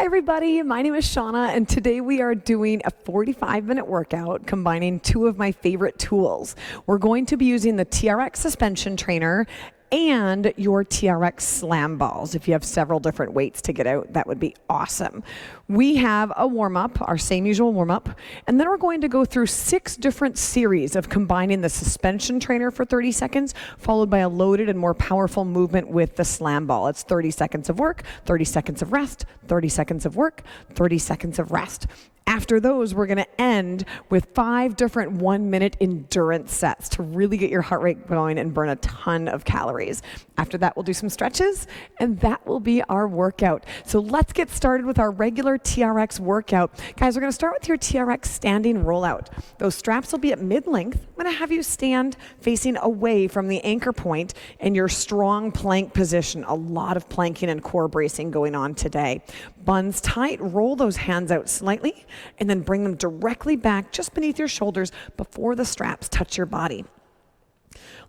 everybody, my name is Shana, and today we are doing a 45-minute workout combining two of my favorite tools. We're going to be using the TRX suspension trainer and your TRX slam balls. If you have several different weights to get out, that would be awesome. We have a warm-up, our same usual warm-up, and then we're going to go through 6 different series of combining the suspension trainer for 30 seconds, followed by a loaded and more powerful movement with the slam ball. It's 30 seconds of work, 30 seconds of rest, 30 seconds of work, 30 seconds of rest. After those, we're going to end with 5 different 1-minute endurance sets to really get your heart rate going and burn a ton of calories. After that, we'll do some stretches, and that will be our workout. So let's get started with our regular TRX workout. Guys, we're going to start with your TRX Standing Roll Out. Those straps will be at mid-length. I'm going to have you stand facing away from the anchor point in your strong plank position. A lot of planking and core bracing going on today. Buns tight, roll those hands out slightly, and then bring them directly back just beneath your shoulders before the straps touch your body.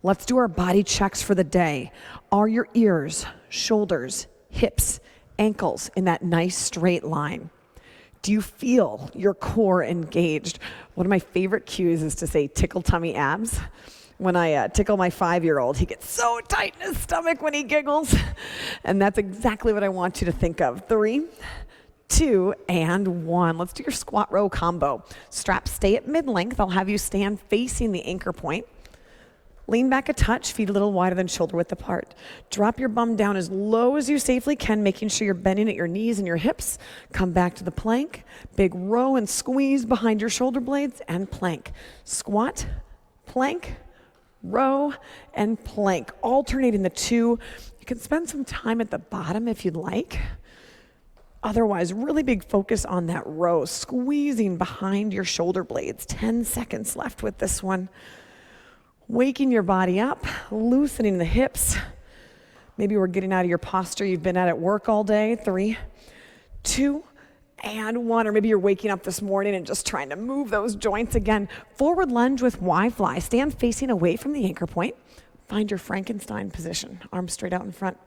Let's do our body checks for the day. Are your ears, shoulders, hips, ankles in that nice straight line? Do you feel your core engaged? One of my favorite cues is to say tickle tummy abs. When I tickle my 5-year-old, he gets so tight in his stomach when he giggles. And that's exactly what I want you to think of. 3, 2, and 1. Let's do your squat row combo. Straps stay at mid-length. I'll have you stand facing the anchor point. Lean back a touch, feet a little wider than shoulder width apart. Drop your bum down as low as you safely can, making sure you're bending at your knees and your hips. Come back to the plank. Big row and squeeze behind your shoulder blades and plank. Squat, plank, row, and plank. Alternating the two. You can spend some time at the bottom if you'd like. Otherwise, really big focus on that row, squeezing behind your shoulder blades. 10 seconds left with this one. Waking your body up, loosening the hips. Maybe we're getting out of your posture you've been at work all day. 3, 2, and 1. Or maybe you're waking up this morning and just trying to move those joints again. Forward lunge with Y fly. Stand facing away from the anchor point. Find your Frankenstein position, arms straight out in front.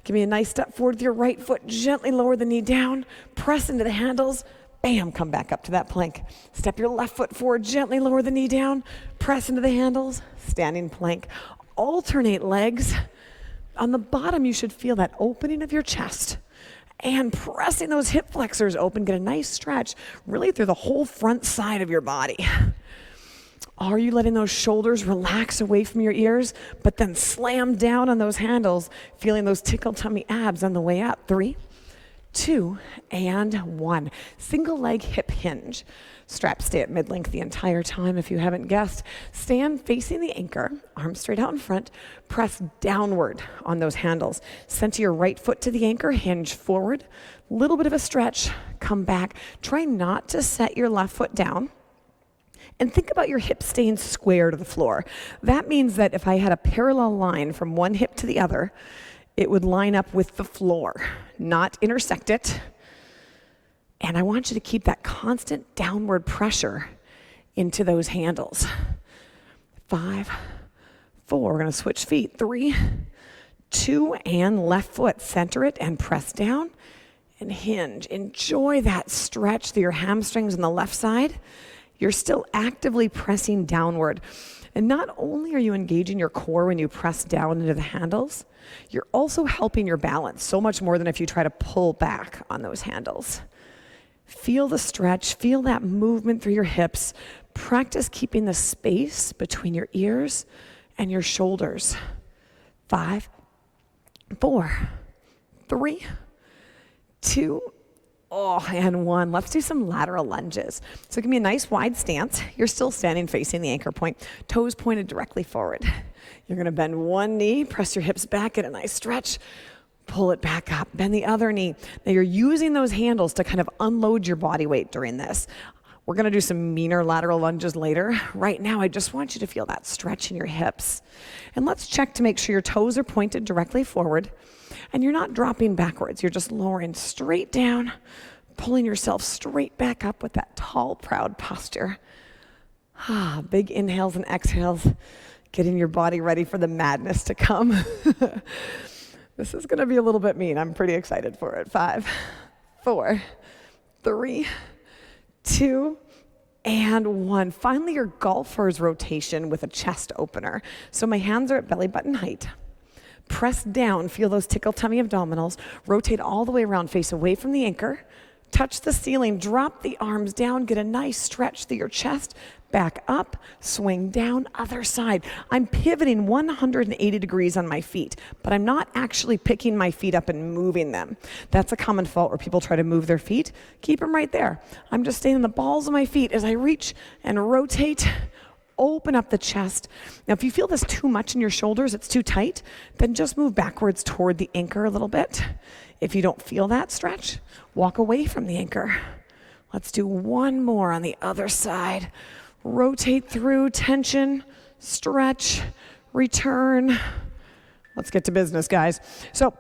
Give me a nice step forward with your right foot. Gently lower the knee down. Press into the handles. Bam, come back up to that plank. Step your left foot forward. Gently lower the knee down. Press into the handles. Standing plank. Alternate legs. On the bottom, you should feel that opening of your chest. And pressing those hip flexors open. Get a nice stretch really through the whole front side of your body. Are you letting those shoulders relax away from your ears, but then slam down on those handles, feeling those tickle tummy abs on the way up? 3, 2, and 1. Single leg hip hinge. Straps stay at mid-length the entire time if you haven't guessed. Stand facing the anchor, arms straight out in front. Press downward on those handles. Center your right foot to the anchor, hinge forward. Little bit of a stretch, come back. Try not to set your left foot down. And think about your hips staying square to the floor. That means that if I had a parallel line from one hip to the other, it would line up with the floor, not intersect it. And I want you to keep that constant downward pressure into those handles. 5, 4, we're gonna switch feet. 3, 2, and left foot. Center it and press down and hinge. Enjoy that stretch through your hamstrings on the left side. You're still actively pressing downward. And not only are you engaging your core when you press down into the handles, you're also helping your balance so much more than if you try to pull back on those handles. Feel the stretch, feel that movement through your hips. Practice keeping the space between your ears and your shoulders. 5, 4, 3, 2, and 1. Let's do some lateral lunges. So give me a nice wide stance. You're still standing facing the anchor point. Toes pointed directly forward. You're going to bend one knee, press your hips back, get a nice stretch. Pull it back up, bend the other knee. Now you're using those handles to kind of unload your body weight during this. We're gonna do some meaner lateral lunges later. Right now, I just want you to feel that stretch in your hips. And let's check to make sure your toes are pointed directly forward and you're not dropping backwards. You're just lowering straight down, pulling yourself straight back up with that tall, proud posture. Big inhales and exhales, getting your body ready for the madness to come. This is gonna be a little bit mean. I'm pretty excited for it. 5, 4, 3, 2, and 1. Finally, your golfer's rotation with a chest opener. So my hands are at belly button height. Press down, feel those tickle tummy abdominals. Rotate all the way around, face away from the anchor. Touch the ceiling, drop the arms down, get a nice stretch through your chest. Back up, swing down, other side. I'm pivoting 180 degrees on my feet, but I'm not actually picking my feet up and moving them. That's a common fault where people try to move their feet. Keep them right there. I'm just staying on the balls of my feet as I reach and rotate. Open up the chest. Now, if you feel this too much in your shoulders, it's too tight, then just move backwards toward the anchor a little bit. If you don't feel that stretch, walk away from the anchor. Let's do one more on the other side. Rotate through, tension, stretch, return. Let's get to business, guys. So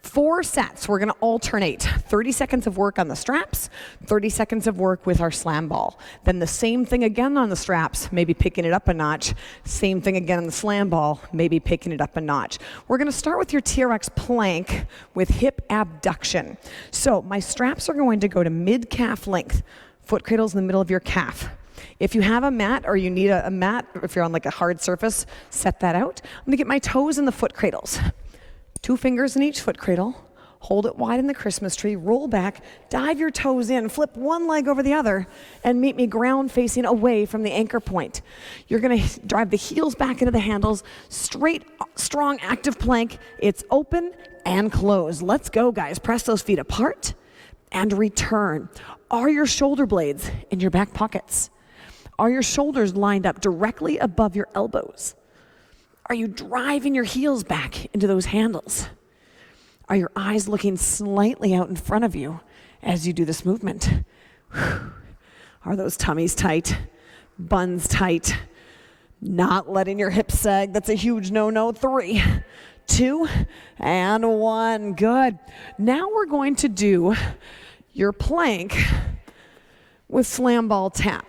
4 sets, we're gonna alternate. 30 seconds of work on the straps, 30 seconds of work with our slam ball. Then the same thing again on the straps, maybe picking it up a notch. Same thing again on the slam ball, maybe picking it up a notch. We're gonna start with your TRX plank with hip abduction. So my straps are going to go to mid-calf length. Foot cradle's in the middle of your calf. If you have a mat or you need a mat, if you're on like a hard surface, set that out. I'm gonna get my toes in the foot cradles. 2 fingers in each foot cradle, hold it wide in the Christmas tree, roll back, dive your toes in, flip one leg over the other, and meet me ground facing away from the anchor point. You're gonna drive the heels back into the handles, straight, strong, active plank. It's open and close. Let's go, guys. Press those feet apart and return. Are your shoulder blades in your back pockets? Are your shoulders lined up directly above your elbows? Are you driving your heels back into those handles? Are your eyes looking slightly out in front of you as you do this movement? Are those tummies tight? Buns tight? Not letting your hips sag. That's a huge no-no. 3, 2, and 1. Good. Now we're going to do your plank with slam ball tap.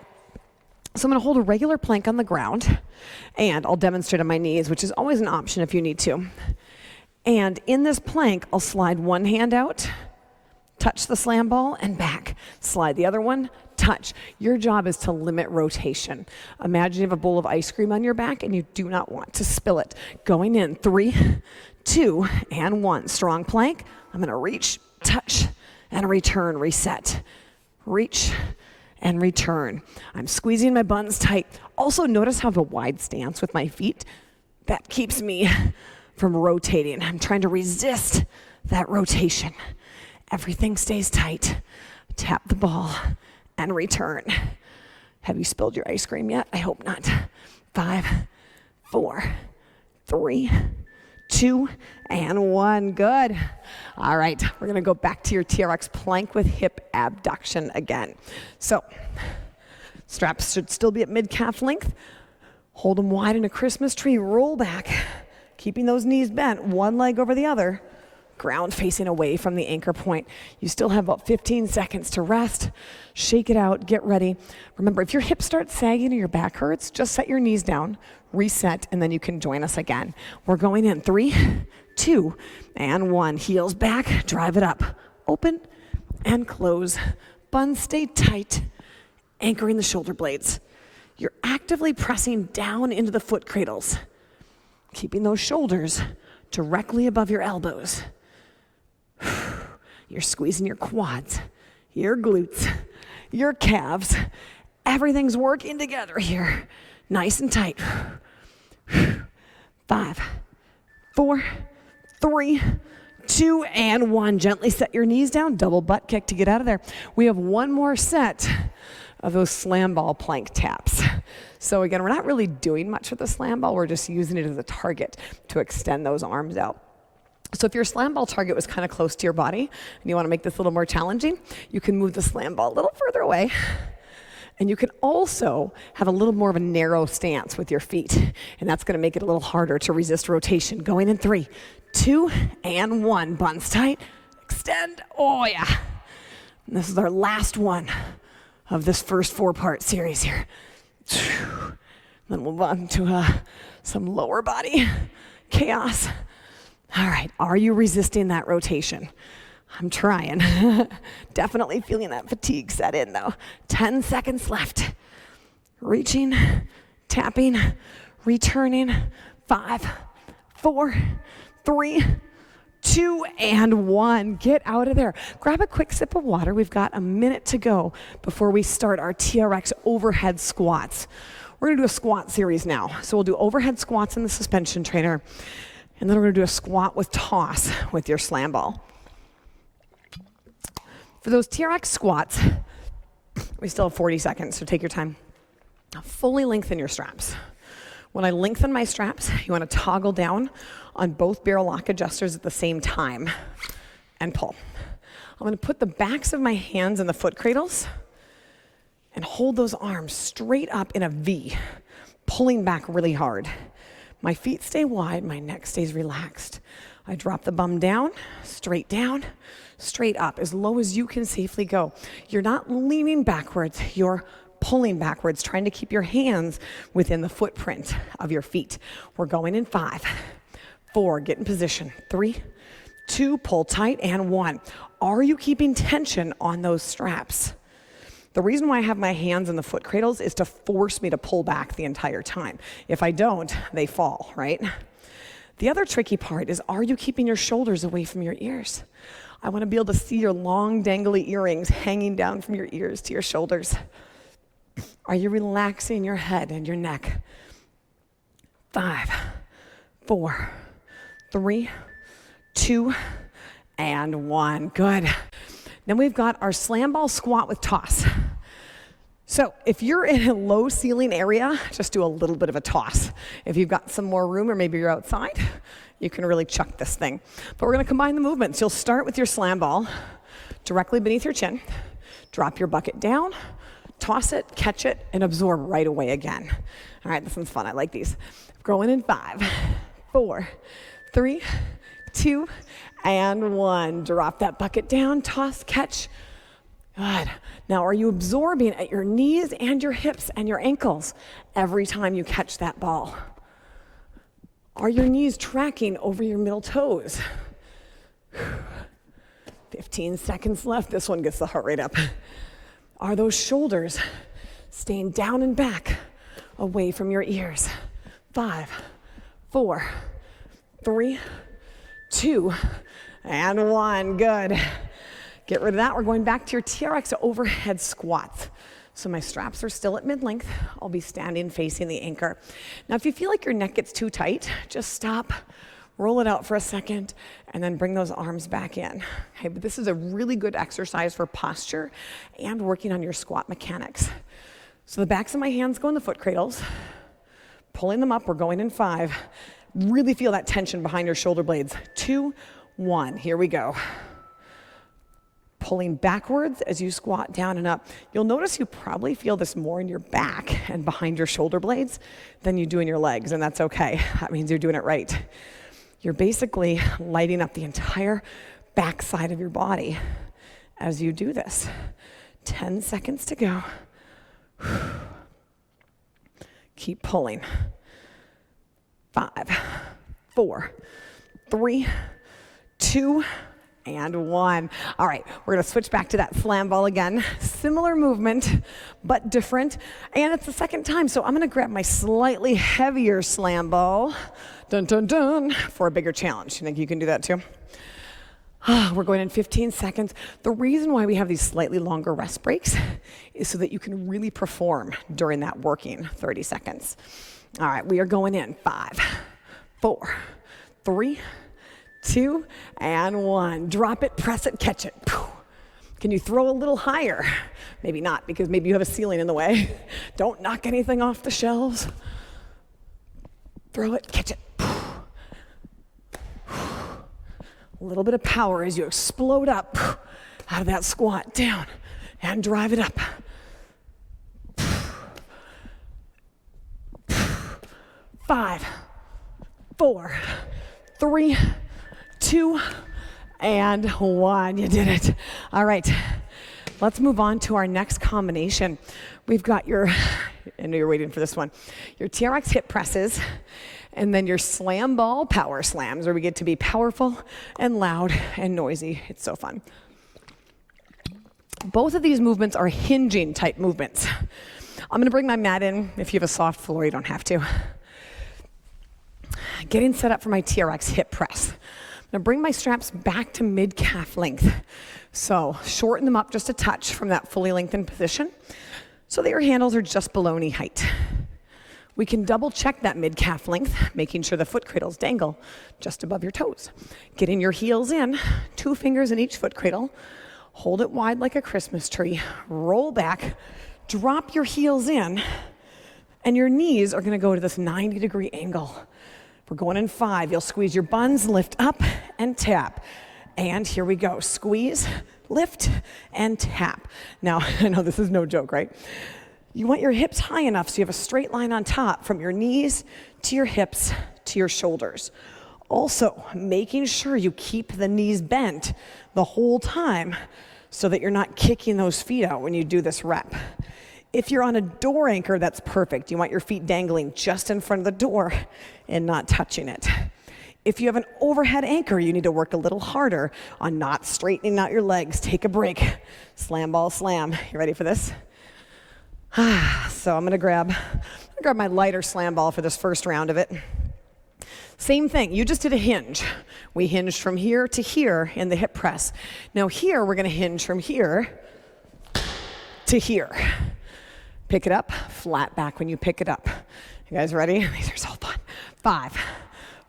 So I'm going to hold a regular plank on the ground, and I'll demonstrate on my knees, which is always an option if you need to. And in this plank, I'll slide one hand out, touch the slam ball, and back. Slide the other one, touch. Your job is to limit rotation. Imagine you have a bowl of ice cream on your back, and you do not want to spill it. Going in, 3, 2, and 1. Strong plank. I'm going to reach, touch, and return, reset. Reach, and return. I'm squeezing my buns tight. Also, notice how I have a wide stance with my feet. That keeps me from rotating. I'm trying to resist that rotation. Everything stays tight. Tap the ball and return. Have you spilled your ice cream yet? I hope not. 5, 4, 3, 2, and 1. Good. All right, we're gonna go back to your TRX plank with hip abduction again. So, straps should still be at mid-calf length. Hold them wide in a Christmas tree, roll back, keeping those knees bent, one leg over the other, ground facing away from the anchor point. You still have about 15 seconds to rest. Shake it out, get ready. Remember, if your hips start sagging or your back hurts, just set your knees down, reset, and then you can join us again. We're going in 3, 2, and 1. Heels back, drive it up. Open and close. Buns stay tight, anchoring the shoulder blades. You're actively pressing down into the foot cradles, keeping those shoulders directly above your elbows. You're squeezing your quads, your glutes, your calves. Everything's working together here. Nice and tight. 5, 4, 3, 2, and 1. Gently set your knees down. Double butt kick to get out of there. We have one more set of those slam ball plank taps. So again, we're not really doing much with the slam ball. We're just using it as a target to extend those arms out. So if your slam ball target was kind of close to your body and you want to make this a little more challenging, you can move the slam ball a little further away. And you can also have a little more of a narrow stance with your feet. And that's going to make it a little harder to resist rotation. Going in 3, 2, and 1. Buns tight. Extend. Oh, yeah. And this is our last one of this first 4-part series here. Then we'll move on to some lower body chaos. All right, are you resisting that rotation? I'm trying. Definitely feeling that fatigue set in though. 10 seconds left. Reaching, tapping, returning. 5, 4, 3, 2, and 1. Get out of there. Grab a quick sip of water. We've got a minute to go before we start our TRX overhead squats. We're gonna do a squat series now. So we'll do overhead squats in the suspension trainer, and then we're gonna do a squat with toss with your slam ball. For those TRX squats, we still have 40 seconds, so take your time. Fully lengthen your straps. When I lengthen my straps, you want to toggle down on both barrel lock adjusters at the same time and pull. I'm going to put the backs of my hands in the foot cradles and hold those arms straight up in a V, pulling back really hard. My feet stay wide, my neck stays relaxed. I drop the bum down, straight up, as low as you can safely go. You're not leaning backwards, you're pulling backwards, trying to keep your hands within the footprint of your feet. We're going in 5, 4, get in position, 3, 2, pull tight, and 1. Are you keeping tension on those straps? The reason why I have my hands in the foot cradles is to force me to pull back the entire time. If I don't, they fall, right? The other tricky part is, are you keeping your shoulders away from your ears? I want to be able to see your long, dangly earrings hanging down from your ears to your shoulders. Are you relaxing your head and your neck? 5, 4, 3, 2, and 1. Good. Then we've got our slam ball squat with toss. So if you're in a low ceiling area, just do a little bit of a toss. If you've got some more room or maybe you're outside, you can really chuck this thing. But we're going to combine the movements. You'll start with your slam ball directly beneath your chin. Drop your bucket down, toss it, catch it, and absorb right away again. All right, this one's fun. I like these. Going in 5, 4, 3, 2, and 1. Drop that bucket down, toss, catch. Good. Now, are you absorbing at your knees and your hips and your ankles every time you catch that ball? Are your knees tracking over your middle toes? 15 seconds left. This one gets the heart rate up. Are those shoulders staying down and back away from your ears? 5, 4, 3, 2, and 1. Good. Get rid of that. We're going back to your TRX overhead squats. So my straps are still at mid-length. I'll be standing facing the anchor. Now, if you feel like your neck gets too tight, just stop, roll it out for a second, and then bring those arms back in. Okay, but this is a really good exercise for posture and working on your squat mechanics. So the backs of my hands go in the foot cradles. Pulling them up, we're going in 5. Really feel that tension behind your shoulder blades. 2, 1, here we go. Pulling backwards as you squat down and up. You'll notice you probably feel this more in your back and behind your shoulder blades than you do in your legs, and that's okay. That means you're doing it right. You're basically lighting up the entire back side of your body as you do this. 10 seconds to go. Keep pulling. 5, 4, 3, 2, and 1. All right, we're gonna switch back to that slam ball again. Similar movement, but different. And it's the second time, so I'm gonna grab my slightly heavier slam ball, dun dun dun, for a bigger challenge. You think you can do that too? We're going in 15 seconds. The reason why we have these slightly longer rest breaks is so that you can really perform during that working 30 seconds. All right, we are going in 5, 4, 3, 2, and 1. Drop it, press it, catch it. Can you throw a little higher? Maybe not, because maybe you have a ceiling in the way. Don't knock anything off the shelves. Throw it, catch it. A little bit of power as you explode up out of that squat, down, and drive it up. 5, 4, 3, 2, and 1. You did it. All right, let's move on to our next combination. We've got your, I know you're waiting for this one, your TRX Hit Presses And then your slam ball power slams, where we get to be powerful and loud and noisy. It's so fun. Both of these movements are hinging type movements. I'm gonna bring my mat in. If you have a soft floor, you don't have to. Getting set up for my TRX hip press. I'm gonna bring my straps back to mid-calf length. So shorten them up just a touch from that fully lengthened position so that your handles are just below knee height. We can double check that mid-calf length, making sure the foot cradles dangle just above your toes. Getting your heels in, 2 fingers in each foot cradle. Hold it wide like a Christmas tree. Roll back, drop your heels in, and your knees are gonna go to this 90-degree angle. We're going in 5. You'll squeeze your buns, lift up, and tap. And here we go. Squeeze, lift, and tap. Now, I know this is no joke, right? You want your hips high enough so you have a straight line on top from your knees to your hips to your shoulders. Also, making sure you keep the knees bent the whole time so that you're not kicking those feet out when you do this rep. If you're on a door anchor, that's perfect. You want your feet dangling just in front of the door and not touching it. If you have an overhead anchor, you need to work a little harder on not straightening out your legs. Take a break. Slam ball slam. You ready for this? So I'm gonna grab my lighter slam ball for this first round of it. Same thing, you just did a hinge. We hinged from here to here in the hip press. Now here, we're gonna hinge from here to here. Pick it up, flat back when you pick it up. You guys ready? These are so fun. 5,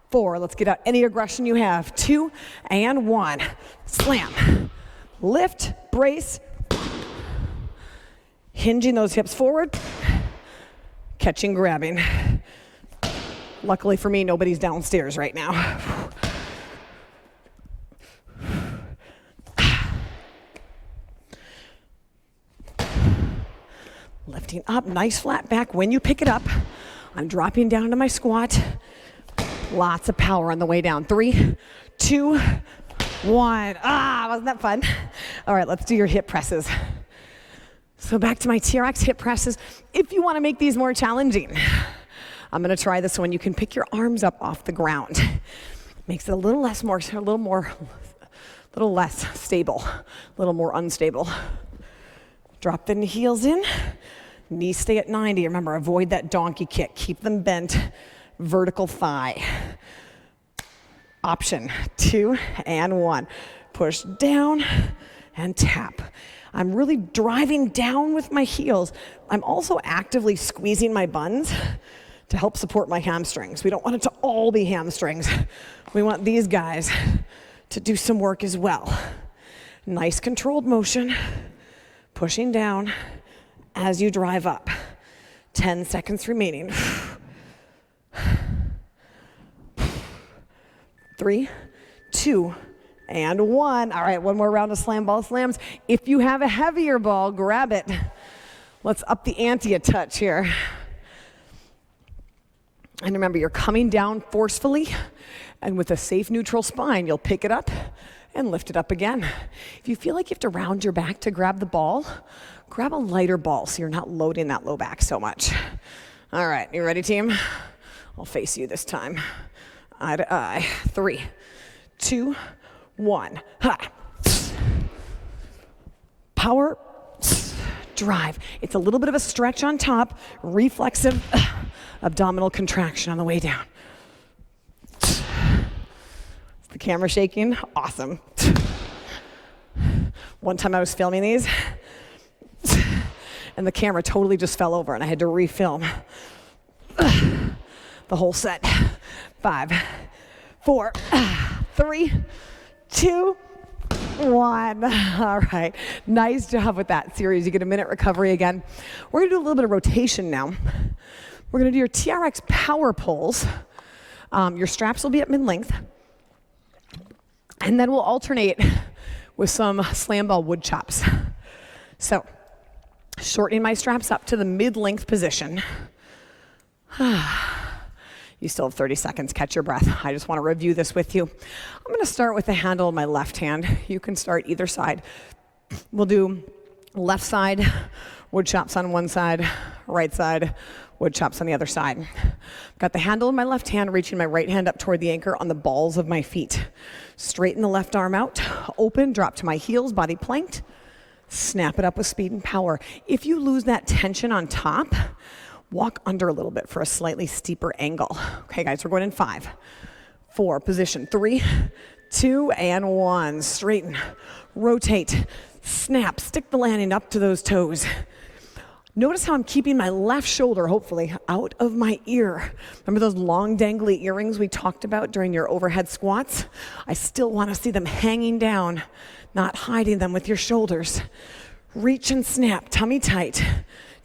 4, let's get out any aggression you have. 2 and 1, slam. Lift, brace, hinging those hips forward, catching, grabbing. Luckily for me, nobody's downstairs right now. Lifting up, nice flat back. When you pick it up, I'm dropping down to my squat. Lots of power on the way down. 3, 2, 1. Wasn't that fun? All right, let's do your hip presses. So back to my TRX hip presses. If you want to make these more challenging, I'm going to try this one. You can pick your arms up off the ground. Makes it a little less stable, a little more unstable. Drop the heels in. Knees stay at 90. Remember, avoid that donkey kick. Keep them bent. Vertical thigh. Option 2 and 1. Push down and tap. I'm really driving down with my heels. I'm also actively squeezing my buns to help support my hamstrings. We don't want it to all be hamstrings. We want these guys to do some work as well. Nice controlled motion, pushing down as you drive up. 10 seconds remaining. 3, 2, and 1. All right, one more round of slam ball slams. If you have a heavier ball, grab it. Let's up the ante a touch here. And remember, you're coming down forcefully, and with a safe neutral spine, you'll pick it up and lift it up again. If you feel like you have to round your back to grab the ball, grab a lighter ball so you're not loading that low back so much. All right, you ready, team? I'll face you this time. Eye to eye. 3, 2, 1. Ha. Power, drive. It's a little bit of a stretch on top, reflexive abdominal contraction on the way down. Is the camera shaking? Awesome. One time I was filming these, and the camera totally just fell over, and I had to refilm the whole set. 5, 4, 3, 2, 1. All right, nice job with that series. You get a minute recovery again. We're gonna do a little bit of rotation now. We're gonna do your TRX Power Poles. Your straps will be at mid-length. And then we'll alternate with some slam ball wood chops. So, shortening my straps up to the mid-length position. You still have 30 seconds, catch your breath. I just want to review this with you. I'm going to start with the handle in my left hand. You can start either side. We'll do left side, wood chops on one side, right side, wood chops on the other side. Got the handle in my left hand, reaching my right hand up toward the anchor on the balls of my feet. Straighten the left arm out, open, drop to my heels, body planked. Snap it up with speed and power. If you lose that tension on top, walk under a little bit for a slightly steeper angle. Okay, guys, we're going in 5, 4, position, 3, 2, and 1. Straighten, rotate, snap, stick the landing up to those toes. Notice how I'm keeping my left shoulder, hopefully, out of my ear. Remember those long dangly earrings we talked about during your overhead squats? I still want to see them hanging down, not hiding them with your shoulders. Reach and snap, tummy tight.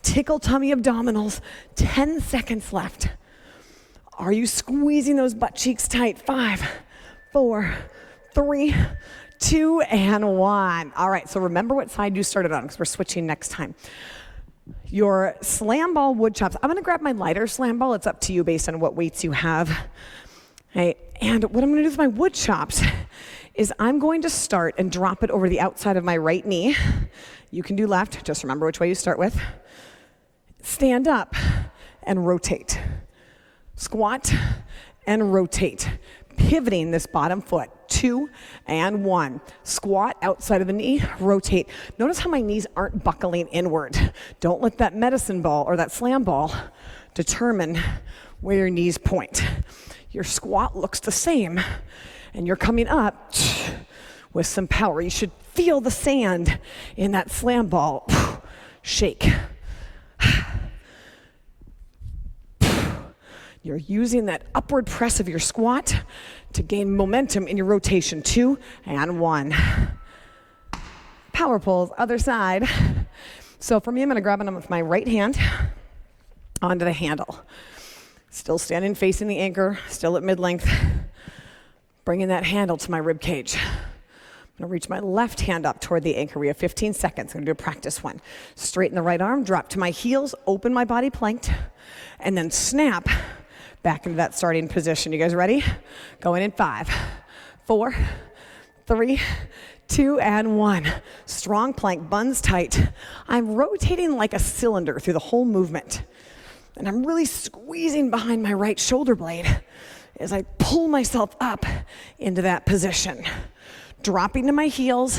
Tickle tummy abdominals, 10 seconds left. Are you squeezing those butt cheeks tight? 5, 4, 3, 2, and 1. All right, so remember what side you started on because we're switching next time. Your slam ball wood chops. I'm gonna grab my lighter slam ball. It's up to you based on what weights you have. Okay, and what I'm gonna do with my wood chops is I'm going to start and drop it over the outside of my right knee. You can do left, just remember which way you start with. Stand up and rotate. Squat and rotate. Pivoting this bottom foot. 2 and 1. Squat outside of the knee, rotate. Notice how my knees aren't buckling inward. Don't let that medicine ball or that slam ball determine where your knees point. Your squat looks the same, and you're coming up with some power. You should feel the sand in that slam ball. Shake. You're using that upward press of your squat to gain momentum in your rotation. 2 and 1. Power poles, other side. So for me, I'm gonna grab them with my right hand onto the handle. Still standing facing the anchor, still at mid-length. Bringing that handle to my rib cage. I'm gonna reach my left hand up toward the anchor. We have 15 seconds. I'm gonna do a practice one. Straighten the right arm, drop to my heels, open my body planked, and then snap back into that starting position. You guys ready? Going in 5, 4, 3, 2, and 1. Strong plank, buns tight. I'm rotating like a cylinder through the whole movement. And I'm really squeezing behind my right shoulder blade as I pull myself up into that position. Dropping to my heels,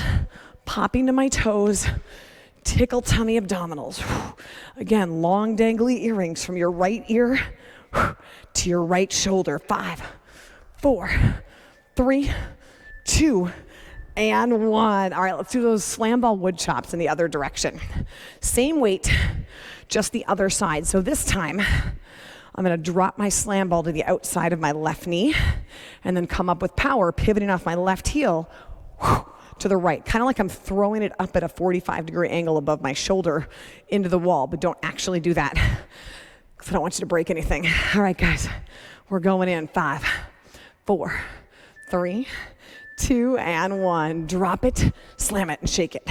popping to my toes, tickle tummy abdominals. Again, long dangly earrings from your right ear to your right shoulder. 5, 4, 3, 2, and 1. All right, let's do those slam ball wood chops in the other direction. Same weight, just the other side. So this time, I'm gonna drop my slam ball to the outside of my left knee and then come up with power, pivoting off my left heel to the right. Kind of like I'm throwing it up at a 45-degree angle above my shoulder into the wall, but don't actually do that because I don't want you to break anything. All right, guys, we're going in. 5, 4, 3, 2, and 1. Drop it, slam it, and shake it.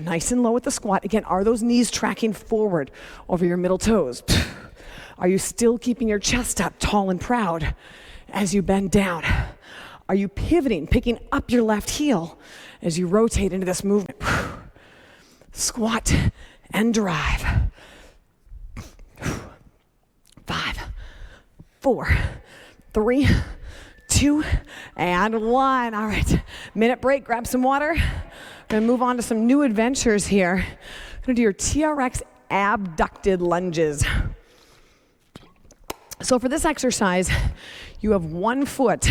Nice and low with the squat. Again, are those knees tracking forward over your middle toes? Are you still keeping your chest up tall and proud as you bend down? Are you pivoting, picking up your left heel as you rotate into this movement? Squat and drive. 5, 4, 3, 2, and 1. All right, minute break, grab some water. We're gonna move on to some new adventures here. We're gonna do your TRX Abducted Lunges. So for this exercise, you have one foot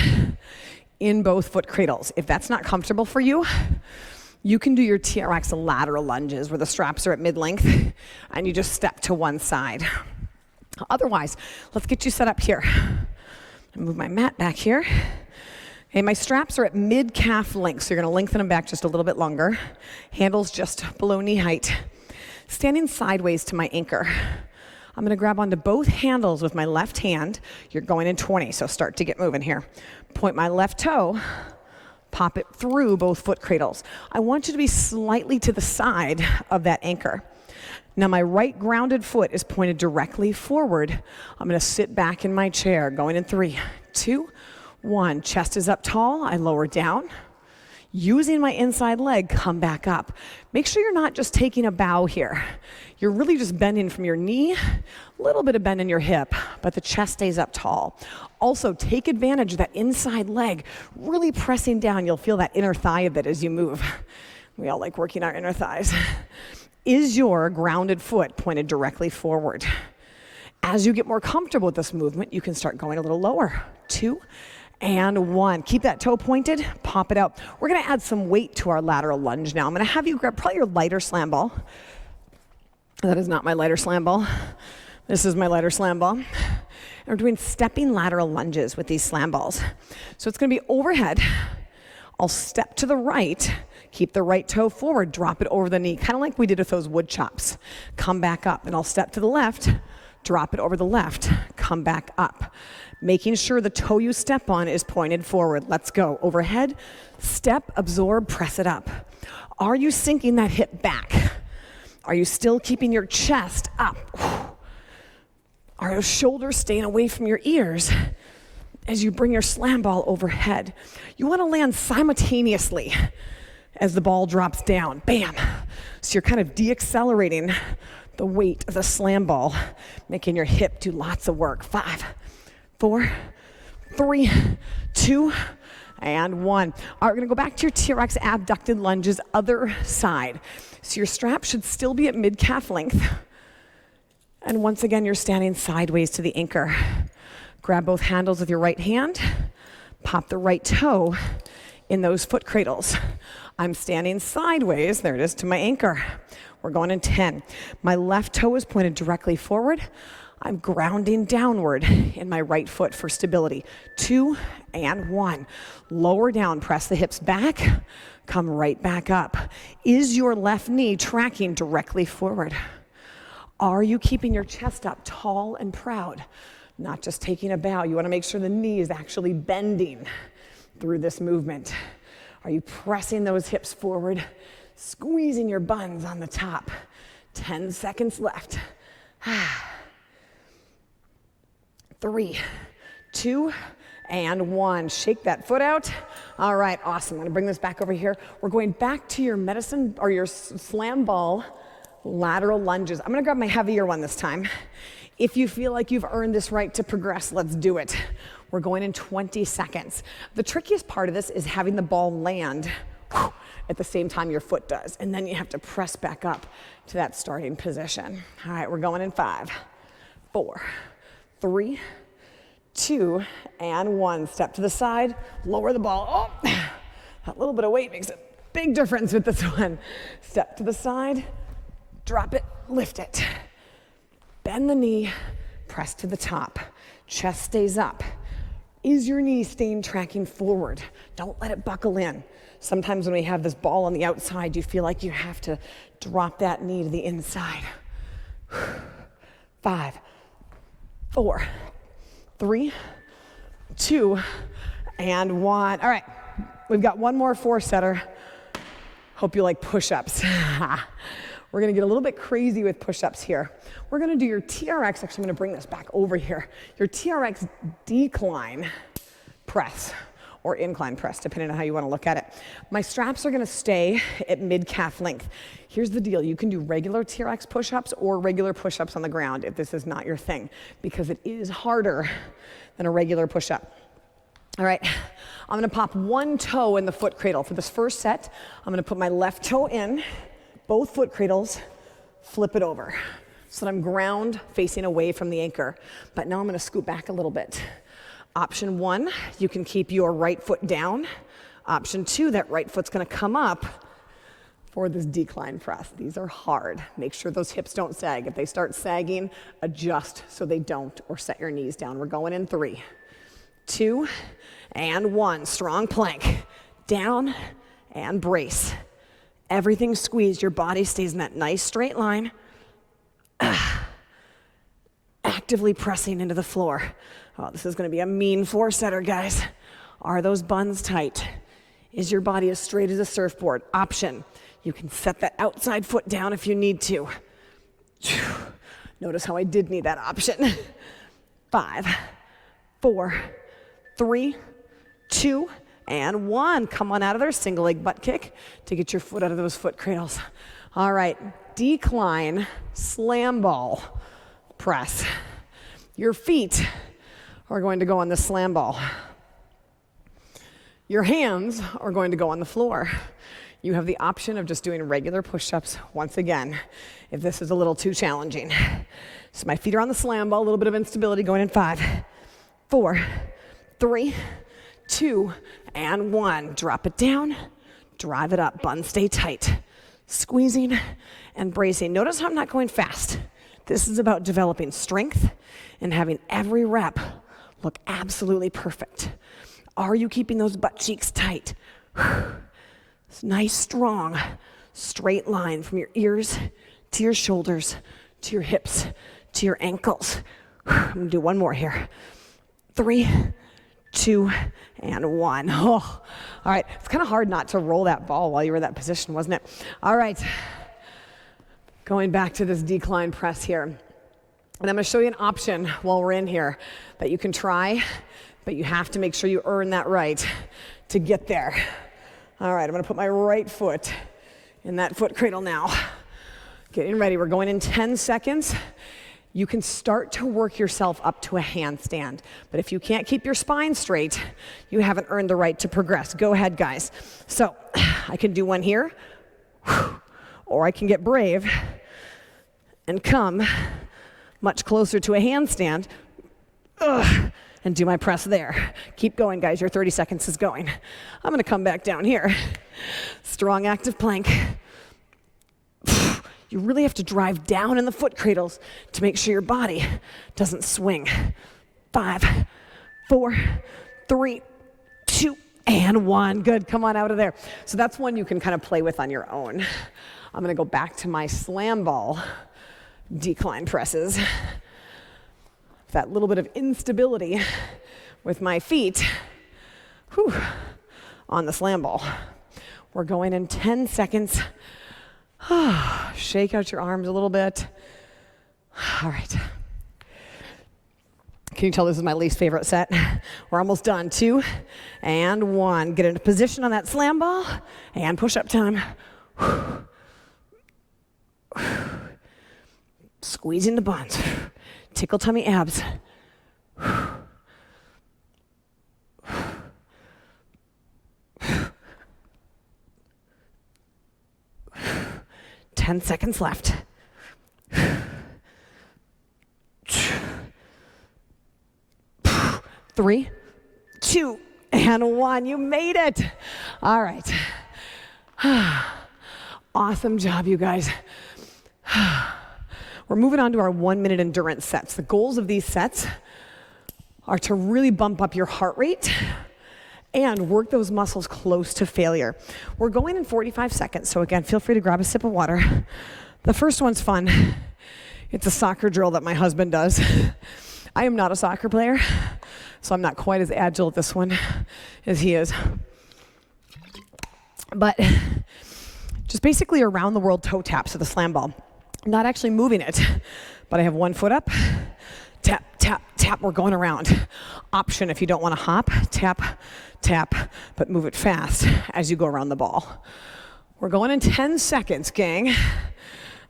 in both foot cradles. If that's not comfortable for you, you can do your TRX Lateral Lunges where the straps are at mid-length and you just step to one side. Otherwise, let's get you set up here. Move my mat back here. Okay, my straps are at mid-calf length, so you're gonna lengthen them back just a little bit longer. Handles just below knee height. Standing sideways to my anchor. I'm gonna grab onto both handles with my left hand. You're going in 20, so start to get moving here. Point my left toe, pop it through both foot cradles. I want you to be slightly to the side of that anchor. Now my right grounded foot is pointed directly forward. I'm gonna sit back in my chair, going in 3, 2, 1. Chest is up tall, I lower down. Using my inside leg, come back up. Make sure you're not just taking a bow here. You're really just bending from your knee, a little bit of bend in your hip, but the chest stays up tall. Also, take advantage of that inside leg, really pressing down. You'll feel that inner thigh a bit as you move. We all like working our inner thighs. Is your grounded foot pointed directly forward? As you get more comfortable with this movement, you can start going a little lower. 2 and 1. Keep that toe pointed, pop it out. We're gonna add some weight to our lateral lunge now. I'm gonna have you grab probably your lighter slam ball. That is not my lighter slam ball. This is my lighter slam ball. And we're doing stepping lateral lunges with these slam balls. So it's gonna be overhead. I'll step to the right, keep the right toe forward, drop it over the knee, kind of like we did with those wood chops. Come back up, and I'll step to the left, drop it over the left, come back up. Making sure the toe you step on is pointed forward. Let's go. Overhead, step, absorb, press it up. Are you sinking that hip back? Are you still keeping your chest up? Are your shoulders staying away from your ears as you bring your slam ball overhead? You want to land simultaneously as the ball drops down. Bam. So you're kind of de-accelerating the weight of the slam ball, making your hip do lots of work. 5, 4, 3, 2, and 1. All right, we're gonna go back to your TRX Abducted Lunges, other side. So your strap should still be at mid-calf length. And once again, you're standing sideways to the anchor. Grab both handles with your right hand, pop the right toe in those foot cradles. I'm standing sideways, there it is, to my anchor. We're going in 10. My left toe is pointed directly forward. I'm grounding downward in my right foot for stability. 2 and 1. Lower down, press the hips back, come right back up. Is your left knee tracking directly forward? Are you keeping your chest up tall and proud? Not just taking a bow. You want to make sure the knee is actually bending through this movement. Are you pressing those hips forward? Squeezing your buns on the top. 10 seconds left. 3, 2, and 1. Shake that foot out. All right, awesome. I'm gonna bring this back over here. We're going back to your medicine or your slam ball lateral lunges. I'm gonna grab my heavier one this time. If you feel like you've earned this right to progress, let's do it. We're going in 20 seconds. The trickiest part of this is having the ball land at the same time your foot does. And then you have to press back up to that starting position. All right, we're going in 5, 4, 3, 2, and 1. Step to the side, lower the ball. Oh, that little bit of weight makes a big difference with this one. Step to the side, drop it, lift it. Bend the knee, press to the top. Chest stays up. Is your knee staying tracking forward? Don't let it buckle in. Sometimes when we have this ball on the outside, you feel like you have to drop that knee to the inside. 5, 4, 3, 2, and 1. All right, we've got one more 4-setter. Hope you like push-ups. We're gonna get a little bit crazy with push-ups here. We're gonna do your TRX, actually I'm gonna bring this back over here, your TRX decline press, or incline press, depending on how you wanna look at it. My straps are gonna stay at mid-calf length. Here's the deal, you can do regular TRX push-ups or regular push-ups on the ground if this is not your thing, because it is harder than a regular push-up. All right, I'm gonna pop one toe in the foot cradle. For this first set, I'm gonna put my left toe in, both foot cradles, flip it over so that I'm ground facing away from the anchor. But now I'm gonna scoot back a little bit. Option 1, you can keep your right foot down. Option 2, that right foot's gonna come up for this decline press. These are hard. Make sure those hips don't sag. If they start sagging, adjust so they don't, or set your knees down. We're going in 3, 2, and 1. Strong plank. Down and brace. Everything squeezed, your body stays in that nice straight line. Actively pressing into the floor. Oh, this is gonna be a mean 4-setter, guys. Are those buns tight? Is your body as straight as a surfboard? Option, you can set that outside foot down if you need to. Notice how I did need that option. 5, 4, 3, 2, and 1. Come on out of there, single leg butt kick to get your foot out of those foot cradles. All right, decline, slam ball, press. Your feet are going to go on the slam ball. Your hands are going to go on the floor. You have the option of just doing regular push-ups once again, if this is a little too challenging. So my feet are on the slam ball, a little bit of instability going in 5, 4, 3, 2, and 1. Drop it down, drive it up, buns stay tight. Squeezing and bracing. Notice how I'm not going fast. This is about developing strength and having every rep look absolutely perfect. Are you keeping those butt cheeks tight? It's nice, strong, straight line from your ears to your shoulders, to your hips, to your ankles. I'm gonna do one more here. 3, 2, and 1. Oh, all right, it's kind of hard not to roll that ball while you were in that position, wasn't it? All right, going back to this decline press here. And I'm gonna show you an option while we're in here that you can try, but you have to make sure you earn that right to get there. All right, I'm gonna put my right foot in that foot cradle now. Getting ready, we're going in 10 seconds. You can start to work yourself up to a handstand, but if you can't keep your spine straight, you haven't earned the right to progress. Go ahead, guys. So I can do one here, or I can get brave and come much closer to a handstand and do my press there. Keep going, guys. Your 30 seconds is going. I'm gonna come back down here. Strong active plank. You really have to drive down in the foot cradles to make sure your body doesn't swing. 5, 4, 3, 2, and 1. Good, come on out of there. So that's one you can kind of play with on your own. I'm gonna go back to my slam ball decline presses. That little bit of instability with my feet on the slam ball. We're going in 10 seconds. Shake out your arms a little bit. All right. Can you tell this is my least favorite set? We're almost done. 2 and 1. Get into position on that slam ball and push up time. Squeezing the buns. Tickle tummy abs. 10 seconds left. 3, 2, and 1. You made it. All right. Awesome job, you guys. We're moving on to our 1-minute endurance sets. The goals of these sets are to really bump up your heart rate and work those muscles close to failure. We're going in 45 seconds, so again, feel free to grab a sip of water. The first one's fun. It's a soccer drill that my husband does. I am not a soccer player, so I'm not quite as agile at this one as he is. But just basically around the world toe taps of the slam ball. I'm not actually moving it, but I have one foot up, tap, tap, tap, we're going around. Option if you don't want to hop, tap, tap, but move it fast as you go around the ball. We're going in 10 seconds, gang.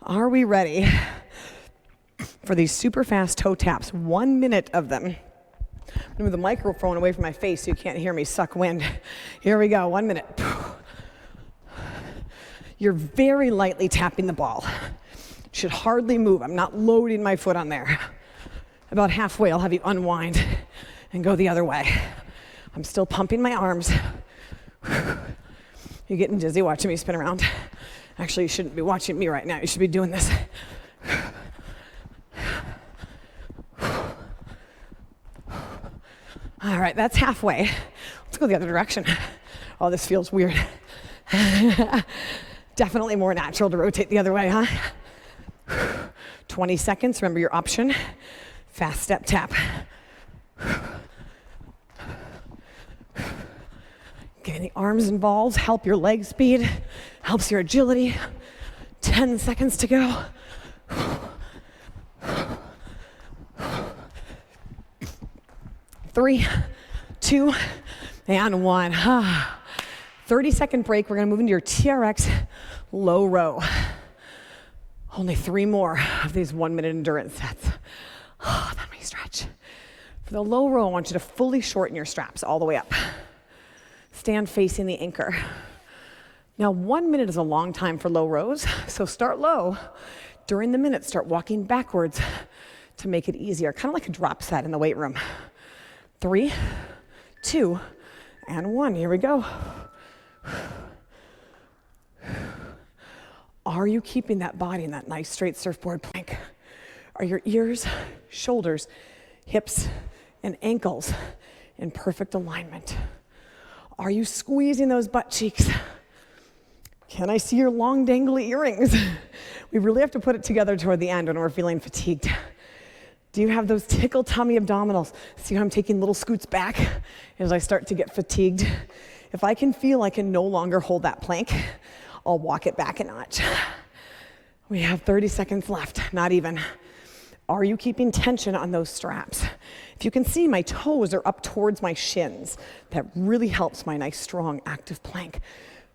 Are we ready for these super fast toe taps? 1 minute of them. I'm gonna move the microphone away from my face so you can't hear me suck wind. Here we go, 1 minute. You're very lightly tapping the ball. Should hardly move. I'm not loading my foot on there. About halfway, I'll have you unwind and go the other way. I'm still pumping my arms. You're getting dizzy watching me spin around. Actually, you shouldn't be watching me right now. You should be doing this. All right, that's halfway. Let's go the other direction. Oh, this feels weird. Definitely more natural to rotate the other way, huh? 20 seconds, remember your option. Fast step tap. Getting the arms involved, help your leg speed, helps your agility. 10 seconds to go. 3, 2, and 1. 30-second break. We're gonna move into your TRX Low Row. Only 3 more of these 1-minute endurance sets. Then we stretch. For the low row, I want you to fully shorten your straps all the way up. Stand facing the anchor. Now, 1 minute is a long time for low rows, so start low. During the minute, start walking backwards to make it easier, kind of like a drop set in the weight room. 3, 2, and 1. Here we go. Are you keeping that body in that nice straight surfboard plank? Are your ears, shoulders, hips, and ankles in perfect alignment? Are you squeezing those butt cheeks? Can I see your long dangly earrings? We really have to put it together toward the end when we're feeling fatigued. Do you have those tickle tummy abdominals? See how I'm taking little scoots back as I start to get fatigued? If I can feel I can no longer hold that plank, I'll walk it back a notch. We have 30 seconds left, not even. Are you keeping tension on those straps? If you can see, my toes are up towards my shins. That really helps my nice, strong, active plank.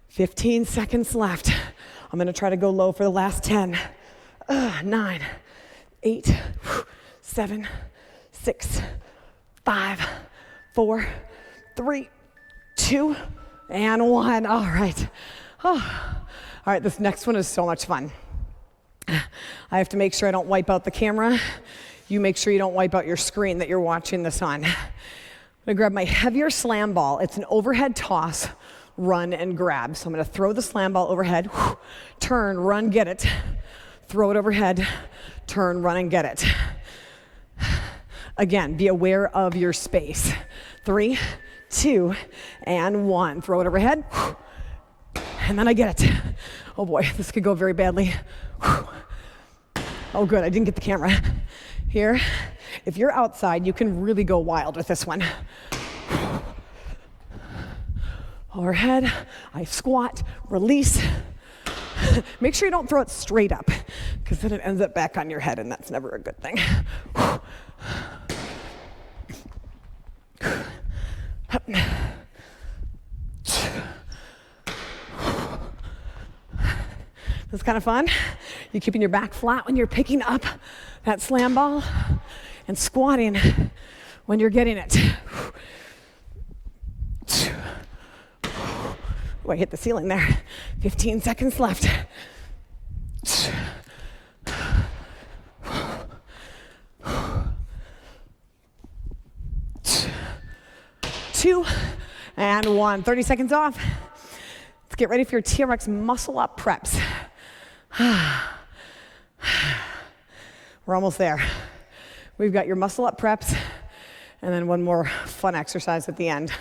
15 seconds left. I'm gonna try to go low for the last 10. 9, 8, 7, 6, 5, 4, 3, 2, and 1. All right. All right, this next one is so much fun. I have to make sure I don't wipe out the camera. You make sure you don't wipe out your screen that you're watching this on. I'm gonna grab my heavier slam ball. It's an overhead toss, run and grab. So I'm gonna throw the slam ball overhead, turn, run, get it. Throw it overhead, turn, run, and get it. Again, be aware of your space. 3, 2, and 1. Throw it overhead, and then I get it. Oh boy, this could go very badly. Oh good, I didn't get the camera. Here, if you're outside, you can really go wild with this one. Overhead, I squat, release. Make sure you don't throw it straight up, because then it ends up back on your head, and that's never a good thing. That's kind of fun. You're keeping your back flat when you're picking up that slam ball and squatting when you're getting it. Oh, I hit the ceiling there. 15 seconds left. 2, and 1. 30 seconds off. Let's get ready for your TRX Muscle Up Preps. We're almost there. We've got your muscle up preps, and then one more fun exercise at the end.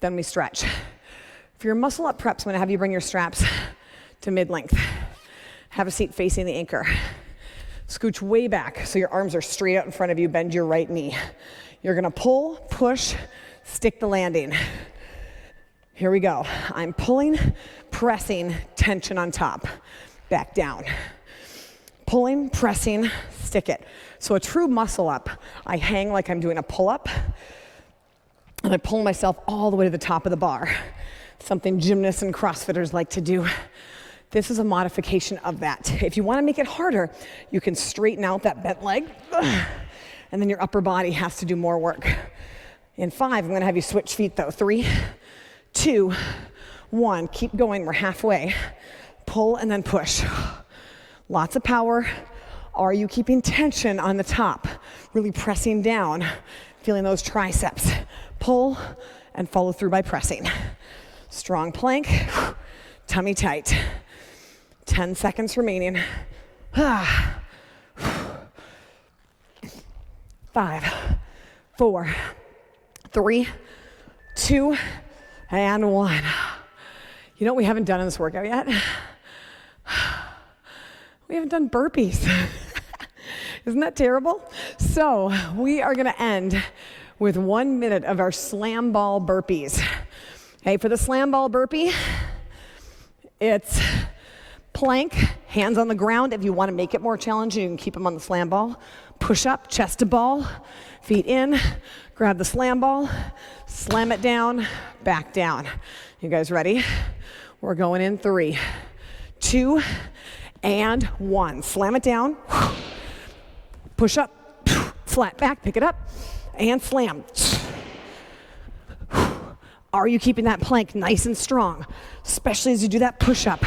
Then we stretch. For your muscle up preps, I'm gonna have you bring your straps to mid-length. Have a seat facing the anchor. Scooch way back so your arms are straight out in front of you. Bend your right knee. You're gonna pull, push, stick the landing. Here we go. I'm pulling, pressing, tension on top. Back down. Pulling, pressing, stick it. So a true muscle up, I hang like I'm doing a pull-up, and I pull myself all the way to the top of the bar. Something gymnasts and CrossFitters like to do. This is a modification of that. If you want to make it harder, you can straighten out that bent leg, and then your upper body has to do more work. In 5, I'm going to have you switch feet though. 3, 2, 1. Keep going. We're halfway. Pull and then push. Lots of power. Are you keeping tension on the top? Really pressing down, feeling those triceps. Pull and follow through by pressing. Strong plank, tummy tight. 10 seconds remaining. 5, 4, 3, 2, and 1. You know what we haven't done in this workout yet? We haven't done burpees. Isn't that terrible? So we are gonna end with 1 minute of our slam ball burpees. Okay, for the slam ball burpee, it's plank, hands on the ground. If you wanna make it more challenging, you can keep them on the slam ball. Push up, chest to ball, feet in, grab the slam ball, slam it down, back down. You guys ready? We're going in 3, 2, and 1. Slam it down, push up, flat back, pick it up, and slam. Are you keeping that plank nice and strong, especially as you do that push-up?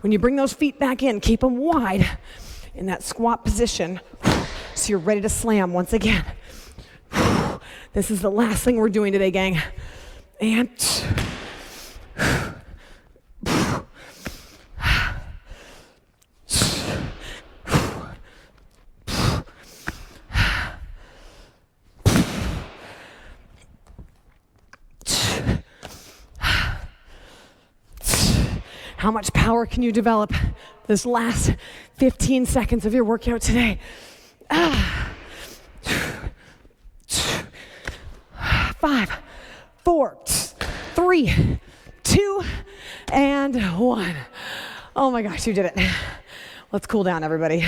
When you bring those feet back in, keep them wide in that squat position so you're ready to slam once again. This is the last thing we're doing today, gang. And how much power can you develop this last 15 seconds of your workout today? 5, 4, 3, 2, and 1. Oh my gosh, you did it. Let's cool down, everybody.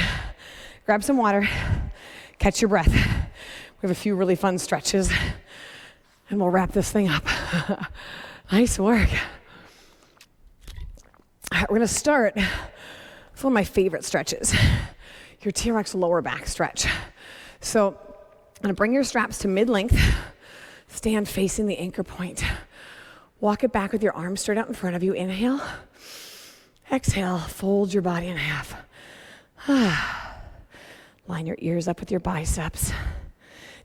Grab some water, catch your breath. We have a few really fun stretches, and we'll wrap this thing up. Nice work. All right, we're gonna start with one of my favorite stretches, your TRX lower back stretch. So I'm gonna bring your straps to mid-length, stand facing the anchor point. Walk it back with your arms straight out in front of you. Inhale, exhale, fold your body in half. Line your ears up with your biceps.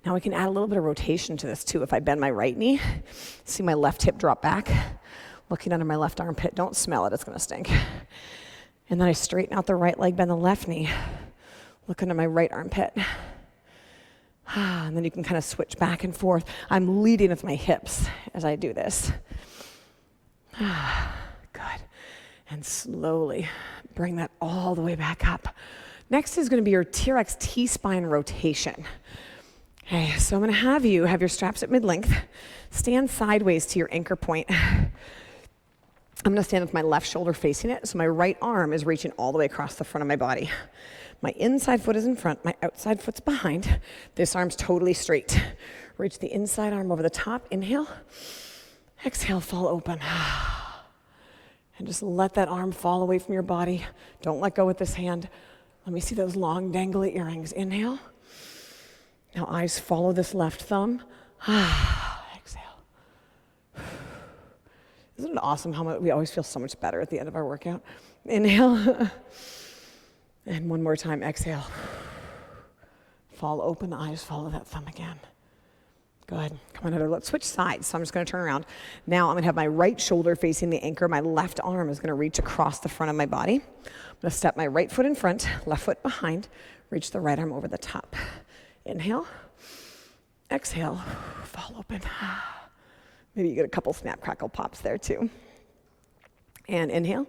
Now we can add a little bit of rotation to this too. If I bend my right knee, see my left hip drop back, looking under my left armpit. Don't smell it, it's gonna stink. And then I straighten out the right leg, bend the left knee, look under my right armpit. And then you can kind of switch back and forth. I'm leading with my hips as I do this. Good. And slowly bring that all the way back up. Next is gonna be your TRX T-spine rotation. Okay, so I'm gonna have you have your straps at mid-length, stand sideways to your anchor point. I'm gonna stand with my left shoulder facing it, so my right arm is reaching all the way across the front of my body. My inside foot is in front, my outside foot's behind. This arm's totally straight. Reach the inside arm over the top, inhale. Exhale, fall open. And just let that arm fall away from your body. Don't let go with this hand. Let me see those long dangly earrings. Inhale. Now eyes follow this left thumb. Exhale. Isn't it awesome how much we always feel so much better at the end of our workout? Inhale. And one more time, exhale. Fall open, eyes follow that thumb again. Good. Come on, Heather, let's switch sides. So I'm just gonna turn around. Now I'm gonna have my right shoulder facing the anchor. My left arm is gonna reach across the front of my body. I'm gonna step my right foot in front, left foot behind, reach the right arm over the top. Inhale, exhale, fall open. Maybe you get a couple snap, crackle pops there too. And inhale.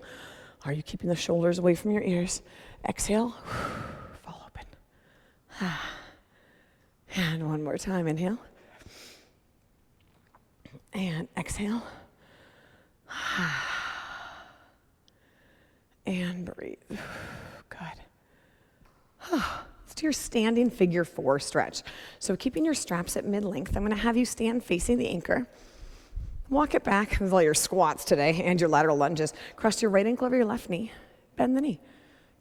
Are you keeping the shoulders away from your ears? Exhale, fall open. And one more time, inhale. And exhale. And breathe. Good. Let's do your standing figure 4 stretch. So keeping your straps at mid-length, I'm gonna have you stand facing the anchor. Walk it back with all your squats today and your lateral lunges. Cross your right ankle over your left knee. Bend the knee.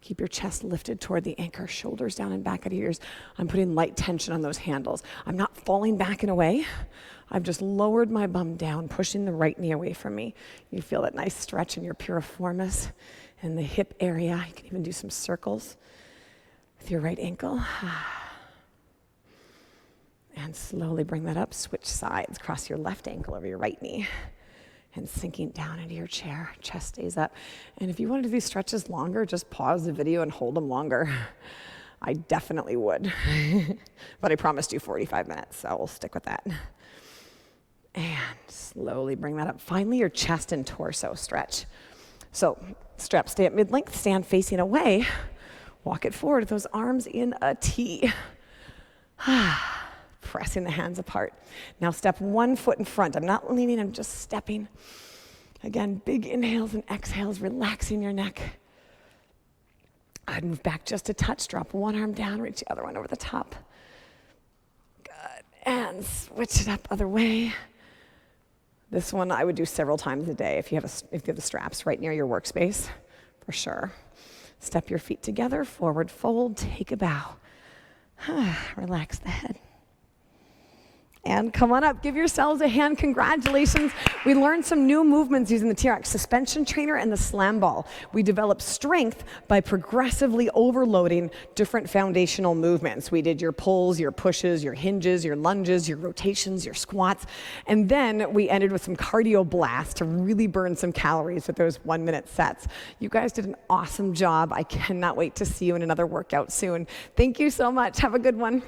Keep your chest lifted toward the anchor, shoulders down and back at your ears. I'm putting light tension on those handles. I'm not falling back and away. I've just lowered my bum down, pushing the right knee away from me. You feel that nice stretch in your piriformis and the hip area. You can even do some circles with your right ankle. And slowly bring that up, switch sides, cross your left ankle over your right knee. And sinking down into your chair, chest stays up. And if you want to do these stretches longer, just pause the video and hold them longer. I definitely would. But I promised you 45 minutes, so we'll stick with that. And slowly bring that up. Finally, your chest and torso stretch. So straps stay at mid-length, stand facing away. Walk it forward with those arms in a T. Pressing the hands apart. Now step one foot in front. I'm not leaning, I'm just stepping. Again, big inhales and exhales, relaxing your neck. Good, move back just a touch, drop one arm down, reach the other one over the top. Good, and switch it up other way. This one I would do several times a day if you have the straps right near your workspace, for sure. Step your feet together, forward fold, take a bow. Relax the head. And come on up, give yourselves a hand. Congratulations. We learned some new movements using the TRX suspension trainer and the slam ball. We developed strength by progressively overloading different foundational movements. We did your pulls, your pushes, your hinges, your lunges, your rotations, your squats. And then we ended with some cardio blasts to really burn some calories with those 1-minute sets. You guys did an awesome job. I cannot wait to see you in another workout soon. Thank you so much. Have a good one.